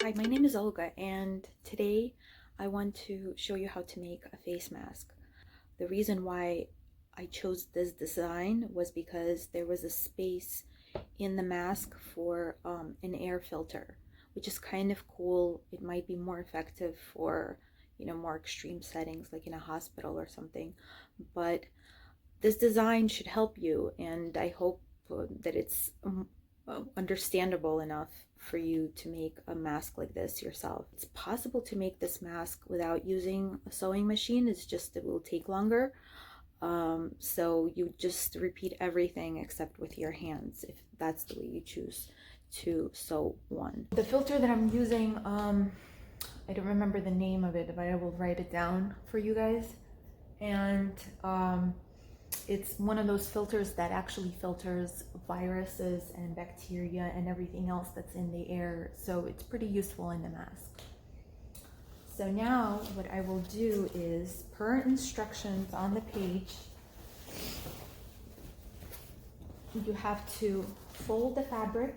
Hi, my name is Olga, and today I want to show you how to make a face mask. The reason why I chose this design was because there was a space in the mask for an air filter, which is kind of cool. It might be more effective for, more extreme settings like in a hospital or something, but this design should help you, and I hope that it's understandable enough for you to make a mask like this yourself. It's possible to make this mask without using a sewing machine. It's just it will take longer. So you just repeat everything except with your hands if that's the way you choose to sew one. The filter that I'm using, I don't remember the name of it, but I will write it down for you guys. And it's one of those filters that actually filters viruses and bacteria and everything else that's in the air, so it's pretty useful in the mask. So now what I will do is, per instructions on the page, you have to fold the fabric,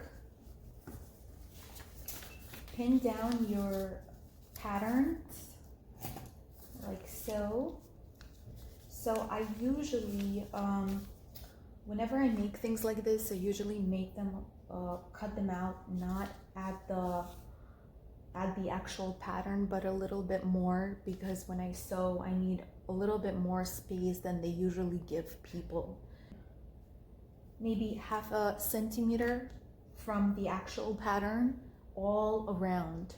pin down your patterns like so. So I usually, whenever I make things like this, I usually make them, cut them out, not add the actual pattern, but a little bit more, because when I sew, I need a little bit more space than they usually give people. Maybe 1/2 centimeter from the actual pattern all around.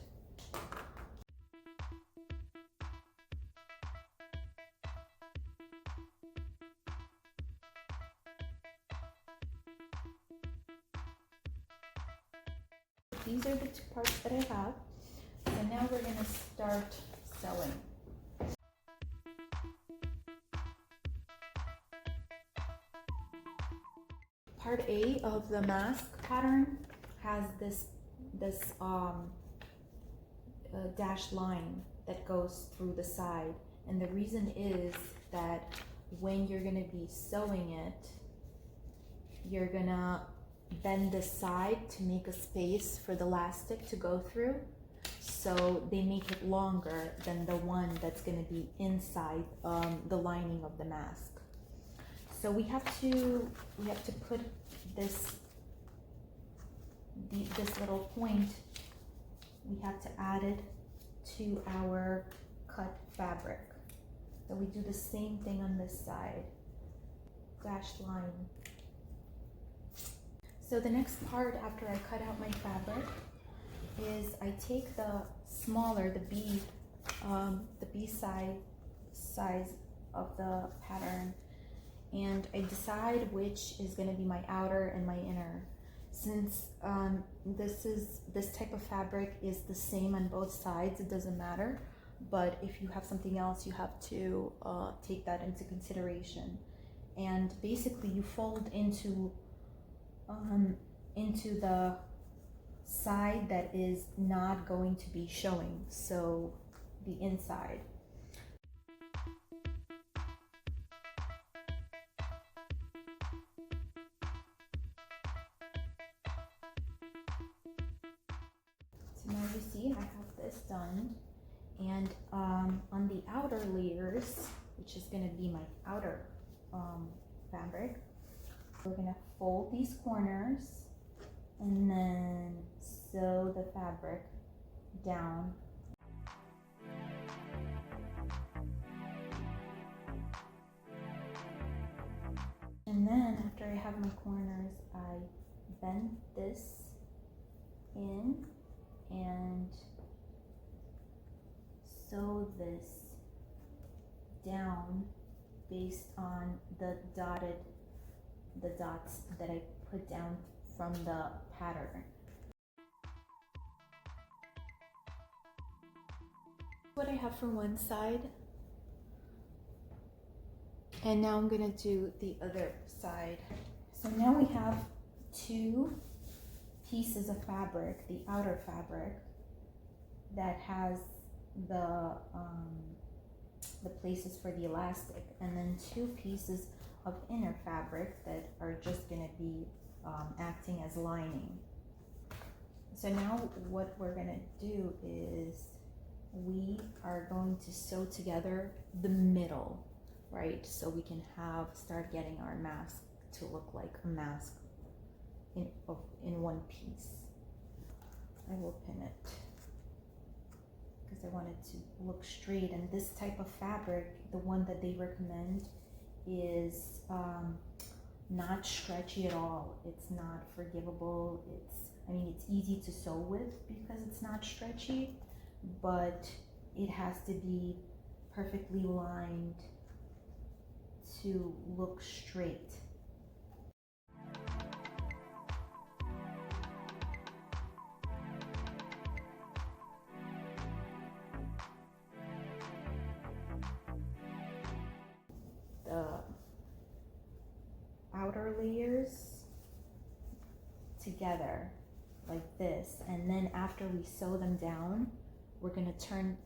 These are the two parts that I have. So now we're going to start sewing. Part A of the mask pattern has this dashed line that goes through the side, and the reason is that when you're going to be sewing it, you're gonna bend the side to make a space for the elastic to go through, so they make it longer than the one that's going to be inside the lining of the mask. So we have to put this little point, we have to add it to our cut fabric. So we do the same thing on this side, dashed line. So the next part after I cut out my fabric is I take the smaller, the B size of the pattern, and I decide which is going to be my outer and my inner. Since this type of fabric is the same on both sides, it doesn't matter. But if you have something else, you have to take that into consideration. And basically, you fold into the side that is not going to be showing, so the inside. So now you see I have this done, and on the outer layers, which is going to be my outer fabric, we're going to fold these corners and then sew the fabric down. And then after I have my corners, I bend this in and sew this down based on the dots that I put down from the pattern. What I have for one side, and now I'm gonna do the other side. So now we have two pieces of fabric, the outer fabric that has the places for the elastic, and then two pieces of inner fabric that are just going to be acting as lining. So now what we're gonna do is we are going to sew together the middle, right? So we can start getting our mask to look like a mask in one piece. I will pin it because I want it to look straight. And this type of fabric, the one that they recommend, is not stretchy at all. It's not forgivable. I mean, it's easy to sew with because it's not stretchy, but it has to be perfectly lined to look straight. The outer layers together like this, and then after we sew them down, we're going to turn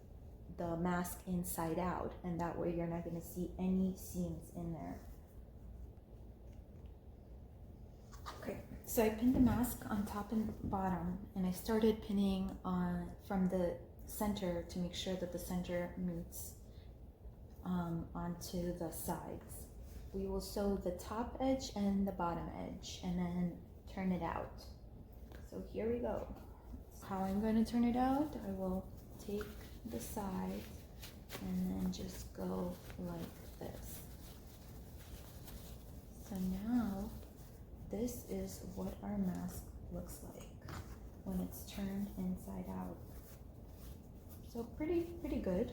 the mask inside out, and that way you're not going to see any seams in there. Okay, so I pinned the mask on top and bottom, and I started pinning on from the center to make sure that the center meets onto the sides. We will sew the top edge and the bottom edge and then turn it out. So here we go. How I'm going to turn it out, I will take the side and then just go like this. So now this is what our mask looks like when it's turned inside out. So pretty good.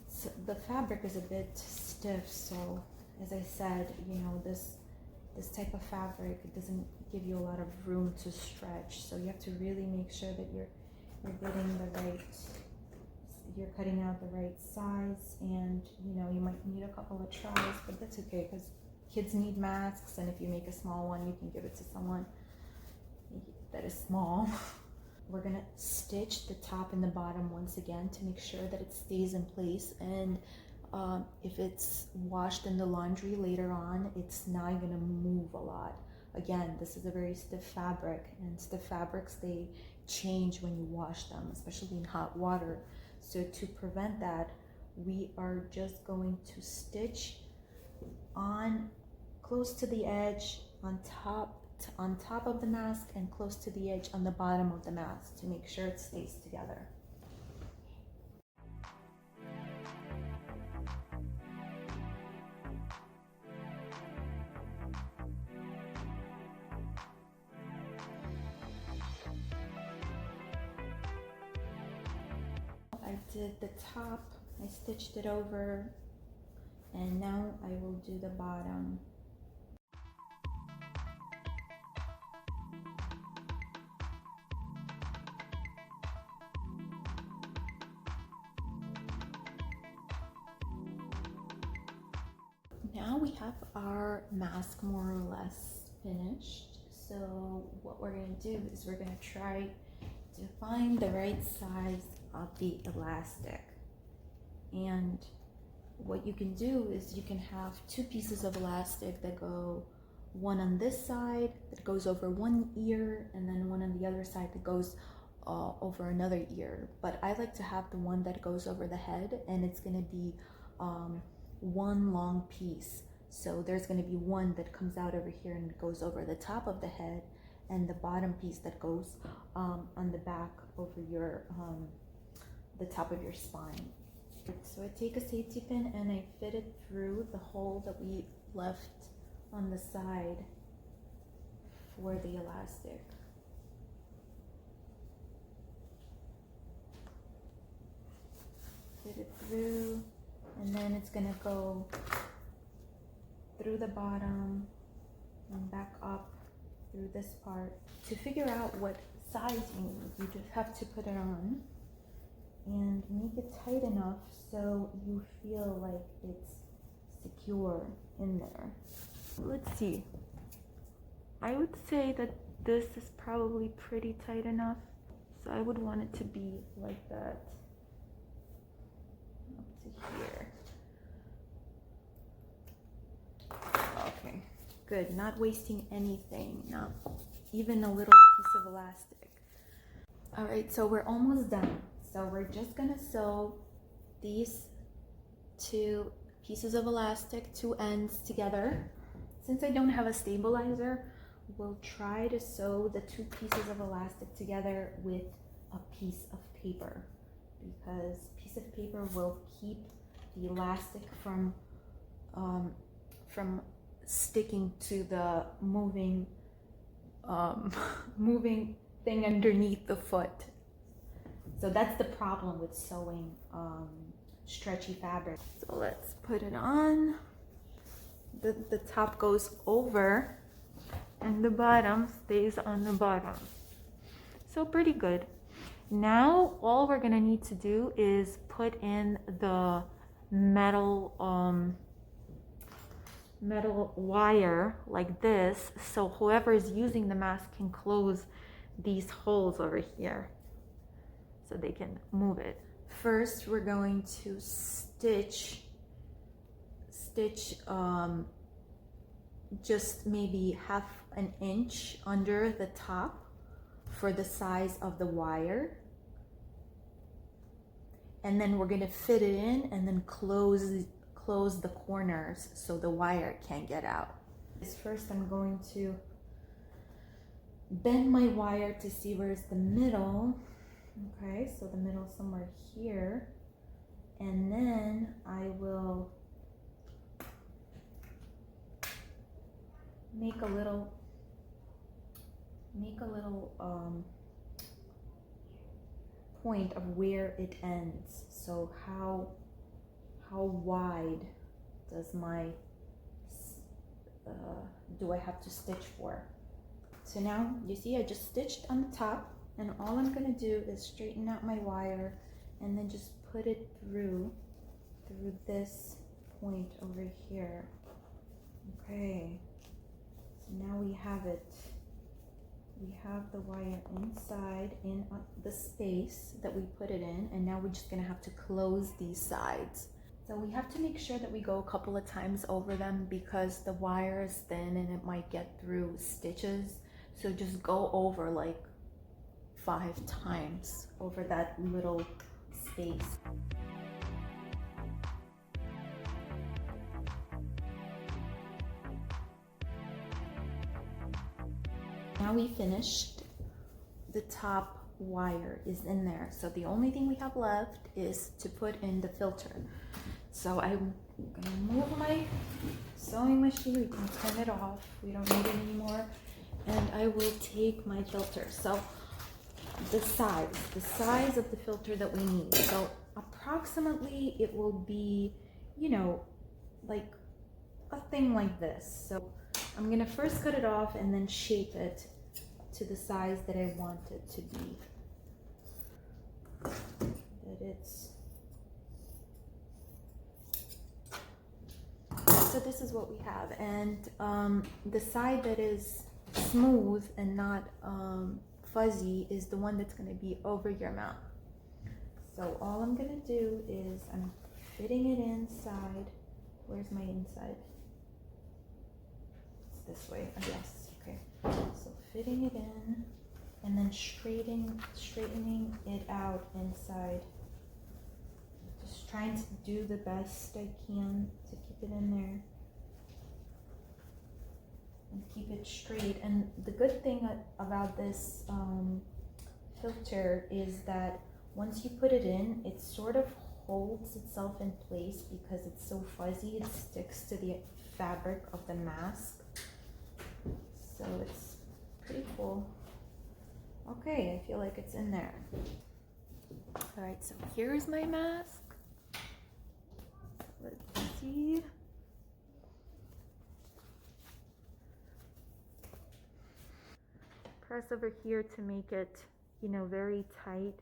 So the fabric is a bit stiff, so as I said, you know, this type of fabric, it doesn't give you a lot of room to stretch, so you have to really make sure that you're getting the right, you're cutting out the right size, and you know, you might need a couple of tries, but that's okay because kids need masks, and if you make a small one, you can give it to someone that is small. We're gonna stitch the top and the bottom once again to make sure that it stays in place, and if it's washed in the laundry later on, it's not gonna move a lot. Again, this is a very stiff fabric, and stiff fabrics, they change when you wash them, especially in hot water. So to prevent that, we are just going to stitch on close to the edge on top of the mask and close to the edge on the bottom of the mask to make sure it stays together. I did the top, I stitched it over, and now I will do the bottom. Now we have our mask more or less finished. So what we're going to do is we're going to try to find the right size of the elastic. And what you can do is you can have two pieces of elastic that go, one on this side that goes over one ear, and then one on the other side that goes over another ear. But I like to have the one that goes over the head, and it's going to be one long piece. So there's going to be one that comes out over here and goes over the top of the head, and the bottom piece that goes on the back over your the top of your spine. So I take a safety pin and I fit it through the hole that we left on the side for the elastic. Fit it through, and then it's gonna go through the bottom and back up through this part. To figure out what size you need, you just have to put it on and make it tight enough so you feel like it's secure in there. Let's see. I would say that this is probably pretty tight enough, so I would want it to be like that up to here. Okay, good. Not wasting anything, not even a little piece of elastic. All right, so we're almost done. So we're just gonna sew these two pieces of elastic, two ends together. Since I don't have a stabilizer, we'll try to sew the two pieces of elastic together with a piece of paper, because piece of paper will keep the elastic from sticking to the moving moving thing underneath the foot. So that's the problem with sewing stretchy fabric. So let's put it on. The top goes over and the bottom stays on the bottom. So pretty good. Now all we're gonna need to do is put in the metal metal wire like this, so whoever is using the mask can close these holes over here so they can move it. First we're going to stitch just maybe half an inch under the top for the size of the wire, and then we're going to fit it in and then close the corners so the wire can't get out. First I'm going to bend my wire to see where's the middle. Okay, so the middle somewhere here, and then I will make a little point of where it ends. So how wide does my do I have to stitch for? So now you see I just stitched on the top, and all I'm gonna do is straighten out my wire and then just put it through this point over here. Okay, so now we have it. We have the wire inside in the space that we put it in, and now we're just gonna have to close these sides. So we have to make sure that we go a couple of times over them because the wire is thin and it might get through stitches. So just go over like 5 times over that little space. Now we finished. The top wire is in there. So the only thing we have left is to put in the filter. So I'm gonna move my sewing machine. We can turn it off. We don't need it anymore. And I will take my filter. So the size of the filter that we need. So approximately it will be, you know, like a thing like this. So I'm gonna first cut it off and then shape it to the size that I want it to be. So this is what we have, and the side that is smooth and not fuzzy is the one that's going to be over your mouth. So all I'm going to do is I'm fitting it inside. Where's my inside? It's this way, I guess. Okay, so fitting it in and then straightening it out inside. Just trying to do the best I can to keep it in there and keep it straight. And the good thing about this filter is that once you put it in, it sort of holds itself in place because it's so fuzzy. It sticks to the fabric of the mask, so it's pretty cool. Okay, I feel like it's in there. All right, so here's my mask. Let's see. Press over here to make it, you know, very tight.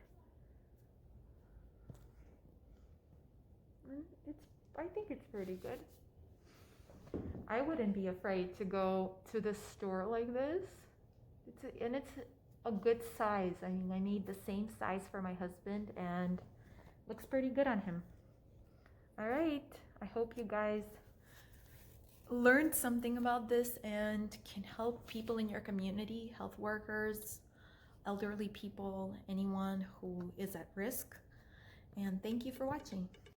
I think it's pretty good. I wouldn't be afraid to go to the store like this. It's a good size. I mean, I made the same size for my husband and looks pretty good on him. All right, I hope you guys learned something about this and can help people in your community, health workers, elderly people, anyone who is at risk. And thank you for watching.